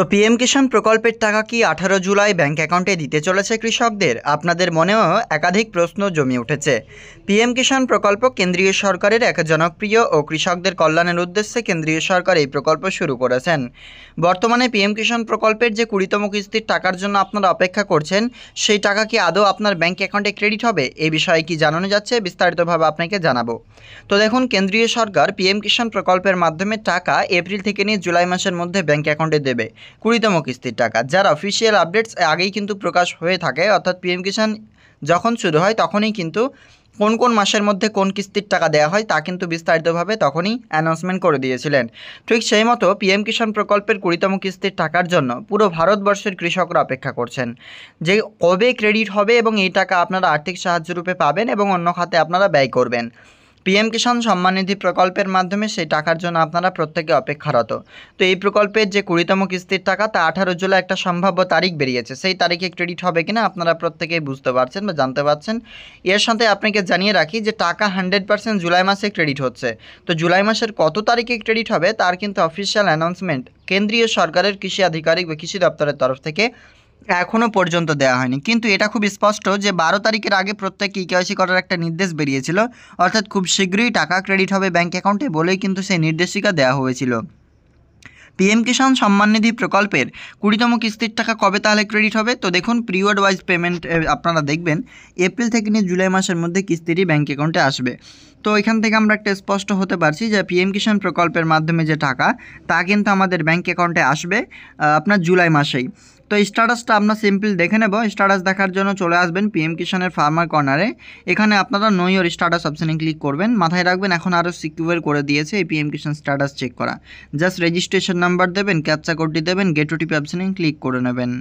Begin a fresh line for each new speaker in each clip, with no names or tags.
তো পিএম কিষাণ প্রকল্পের টাকা কি 18 জুলাই ব্যাংক অ্যাকাউন্টে দিতে চলেছে কৃষকদের? আপনাদের মনেও একাধিক প্রশ্ন জমে উঠেছে। পিএম কিষাণ প্রকল্প কেন্দ্রীয় সরকারের এক জনপ্রিয় ও কৃষকদের কল্যাণের উদ্দেশ্যে কেন্দ্রীয় সরকার এই প্রকল্প শুরু করেছেন। বর্তমানে পিএম কিষাণ প্রকল্পের যে 20তম কিস্তির টাকার জন্য আপনারা অপেক্ষা করছেন, সেই টাকা কি আদৌ আপনার ব্যাংক অ্যাকাউন্টে ক্রেডিট হবে? এই বিষয়ে কি জানানো যাচ্ছে, বিস্তারিতভাবে আপনাকে জানাবো। তো দেখুন, কেন্দ্রীয় সরকার পিএম কিষাণ প্রকল্পের মাধ্যমে টাকা এপ্রিল থেকে নিয়ে জুলাই মাসের মধ্যে ব্যাংক অ্যাকাউন্টে দেবে 20তম কিস্তির টাকা, যার অফিসিয়াল আপডেটস আগেই কিন্তু প্রকাশ হয়ে থাকে। অর্থাৎ পিএম কিষাণ যখন শুরু হয় তখনই কিন্তু কোন কোন মাসের মধ্যে কোন কিস্তির টাকা দেওয়া হয় তা কিন্তু বিস্তারিতভাবে তখনই অ্যানাউন্সমেন্ট করে দিয়েছিলেন। ঠিক সেই মতো পিএম কিষাণ প্রকল্পের 20তম কিস্তির টাকার জন্য পুরো ভারতবর্ষের কৃষকরা অপেক্ষা করছেন যে কবে ক্রেডিট হবে এবং এই টাকা আপনারা আর্থিক সাহায্য রূপে পাবেন এবং অন্য খাতে আপনারা ব্যয় করবেন। পিএম কিষাণ সম্মান নিধি প্রকল্পের মাধ্যমে সেই টাকার জন্য আপনারা প্রত্যেকে অপেক্ষারত। তো এই প্রকল্পের যে 20তম কিস্তির টাকা তা 18 জুলাই একটা সম্ভাব্য তারিখ বেরিয়েছে। সেই তারিখে ক্রেডিট হবে কিনা আপনারা প্রত্যেকেই বুঝতে পারছেন বা জানতে পারছেন। এর সাথে আপনাকে জানিয়ে রাখি যে টাকা 100% জুলাই মাসে ক্রেডিট হচ্ছে। তো জুলাই মাসের কত তারিখে ক্রেডিট হবে তার কিন্তু অফিসিয়াল অ্যানাউন্সমেন্ট কেন্দ্রীয় সরকারের কৃষি আধিকারিক বা কৃষি দপ্তরের তরফ থেকে এখনও পর্যন্ত দেওয়া হয়নি। কিন্তু এটা খুব স্পষ্ট যে 12 তারিখের আগে প্রত্যেক কেওয়াইসি করার একটা নির্দেশ বেরিয়েছিল। অর্থাৎ খুব শীঘ্রই টাকা ক্রেডিট হবে ব্যাঙ্ক অ্যাকাউন্টে বলেই কিন্তু সেই নির্দেশিকা দেওয়া হয়েছিল। পিএম কিষাণ সম্মান নিধি প্রকল্পের 20তম কিস্তির টাকা কবে তাহলে ক্রেডিট হবে? তো দেখুন, পিরিয়ড ওয়াইজ পেমেন্ট আপনারা দেখবেন এপ্রিল থেকে নিয়ে জুলাই মাসের মধ্যে কিস্তিটি ব্যাঙ্ক অ্যাকাউন্টে আসবে। তো এখান থেকে আমরা একটা স্পষ্ট হতে পারছি যে পিএম কিষাণ প্রকল্পের মাধ্যমে যে টাকা তা কিন্তু আমাদের ব্যাঙ্ক অ্যাকাউন্টে আসবে আপনার জুলাই মাসেই। তো স্ট্যাটাসটা আমরা সিম্পল দেখে নেব। স্ট্যাটাস দেখার জন্য চলে আসবেন পিএম কিষাণের ফার্মার কর্নারে। এখানে আপনারা নো ইওর স্ট্যাটাস অপশানে ক্লিক করবেন। মাথায় রাখবেন এখন আরও সিকিউর করে দিয়েছে এই পিএম কিষাণ স্ট্যাটাস চেক করা। জাস্ট রেজিস্ট্রেশন নাম্বার দেবেন, ক্যাপচা কোডটি দেবেন, গেট ওটিপি অপশানে ক্লিক করে নেবেন।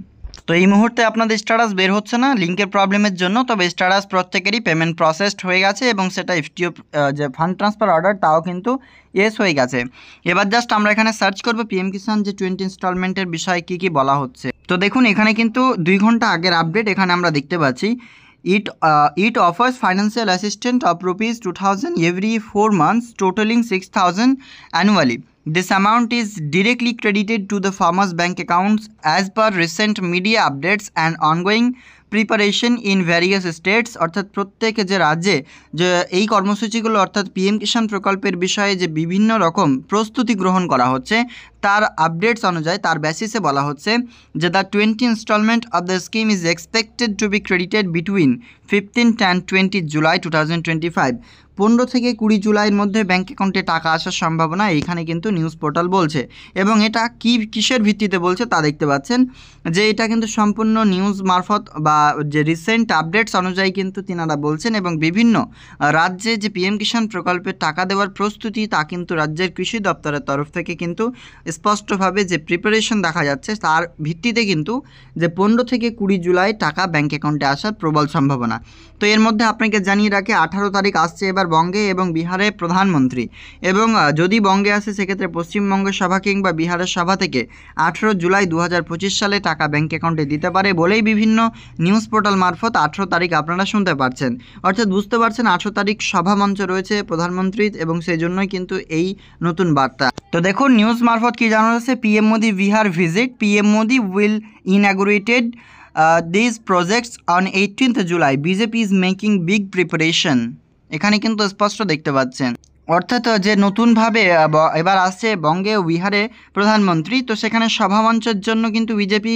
তো এই মুহূর্তে আপনাদের স্ট্যাটাস বের হচ্ছে না লিঙ্কের প্রবলেমের জন্য, তবে স্ট্যাটাস প্রত্যেকেরই পেমেন্ট প্রসেসড হয়ে গেছে এবং সেটা এফটিও যে ফান্ড ট্রান্সফার অর্ডার তাও কিন্তু ইয়েস হয়ে গেছে। এবার জাস্ট আমরা এখানে সার্চ করবো পিএম কিষাণ যে 20 ইনস্টলমেন্টের বিষয়ে কী কী বলা হচ্ছে। তো দেখুন, এখানে কিন্তু 2 ঘন্টা আগের আপডেট এখানে আমরা দেখতে পাচ্ছি। It offers financial assistance of rupees 2000 every 4 months, totaling 6000 annually. This amount is directly credited to the farmers' bank accounts as per recent media updates and ongoing preparation in various states. অর্থাৎ প্রত্যেক যে রাজ্যে যে এই কর্মসূচিগুলো অর্থাৎ PM কিষাণ প্রকল্পের বিষয়ে যে বিভিন্ন রকম প্রস্তুতি গ্রহণ করা হচ্ছে তার আপডেটস অনুযায়ী তার বেসিসে বলা হচ্ছে যে the 20 instalment of the scheme is expected to be credited between 15 and 20 July 2025। 15 থেকে 20 জুলাইয়ের মধ্যে ব্যাঙ্ক অ্যাকাউন্টে টাকা আসার সম্ভাবনা এইখানে কিন্তু নিউজ পোর্টাল বলছে। এবং এটা কিসের ভিত্তিতে বলছে তা দেখতে পাচ্ছেন যে এটা কিন্তু সম্পূর্ণ নিউজ মারফত বা যে রিসেন্ট আপডেটস অনুযায়ী কিন্তু তিনারা বলছেন। এবং বিভিন্ন রাজ্যে যে পিএম কিষাণ প্রকল্পের টাকা দেওয়ার প্রস্তুতি তা কিন্তু রাজ্যের কৃষি দপ্তরের তরফ থেকে কিন্তু স্পষ্টভাবে যে প্রিপারেশন দেখা যাচ্ছে তার ভিত্তিতে কিন্তু যে 15 থেকে 20 জুলাই টাকা ব্যাঙ্ক অ্যাকাউন্টে আসার প্রবল সম্ভাবনা। তো এর মধ্যে আপনাকে জানিয়ে রাখি 18 তারিখ আসছে এবার বঙ্গে এবং বিহারে প্রধানমন্ত্রী, এবং যদি বঙ্গে আসে সেক্ষেত্রে পশ্চিমবঙ্গের সভা কিংবা বিহারের সভা থেকে 18 জুলাই 2025 সালে টাকা ব্যাঙ্ক অ্যাকাউন্টে দিতে পারে বলেই বিভিন্ন নিউজ পোর্টাল মারফত 18 তারিখ আপনারা শুনতে পারছেন। অর্থাৎ বুঝতে পারছেন 18 তারিখ সভা মঞ্চ রয়েছে প্রধানমন্ত্রীর এবং সেই জন্যই কিন্তু এই নতুন বার্তা। তো দেখুন নিউজ মারফত কি জানানো যাচ্ছে, PM Modi Bihar visit, PM Modi will inaugurated these projects on 18th July. BJP is making big preparation. এখানে কিন্তু স্পষ্ট দেখতে পাচ্ছেন। অর্থাৎ যে নতুনভাবে এবার আসছে বঙ্গে ও বিহারে প্রধানমন্ত্রী, তো সেখানে সভামঞ্চের জন্য কিন্তু বিজেপি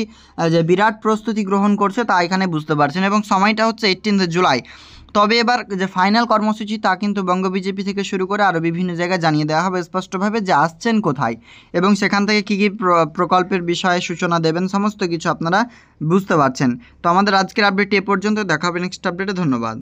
যে বিরাট প্রস্তুতি গ্রহণ করছে তা এখানে বুঝতে পারছেন। এবং সময়টা হচ্ছে 18th জুলাই। তবে এবার যে ফাইনাল কর্মসূচি তা কিন্তু বঙ্গ বিজেপি থেকে শুরু করে আরও বিভিন্ন জায়গায় জানিয়ে দেওয়া হবে স্পষ্টভাবে যে আসছেন কোথায় এবং সেখান থেকে কী কী প্রকল্পের বিষয়ে সূচনা দেবেন, সমস্ত কিছু আপনারা বুঝতে পারছেন। তো আমাদের আজকের আপডেটটি এ পর্যন্ত, দেখা হবে নেক্সট আপডেটে। ধন্যবাদ।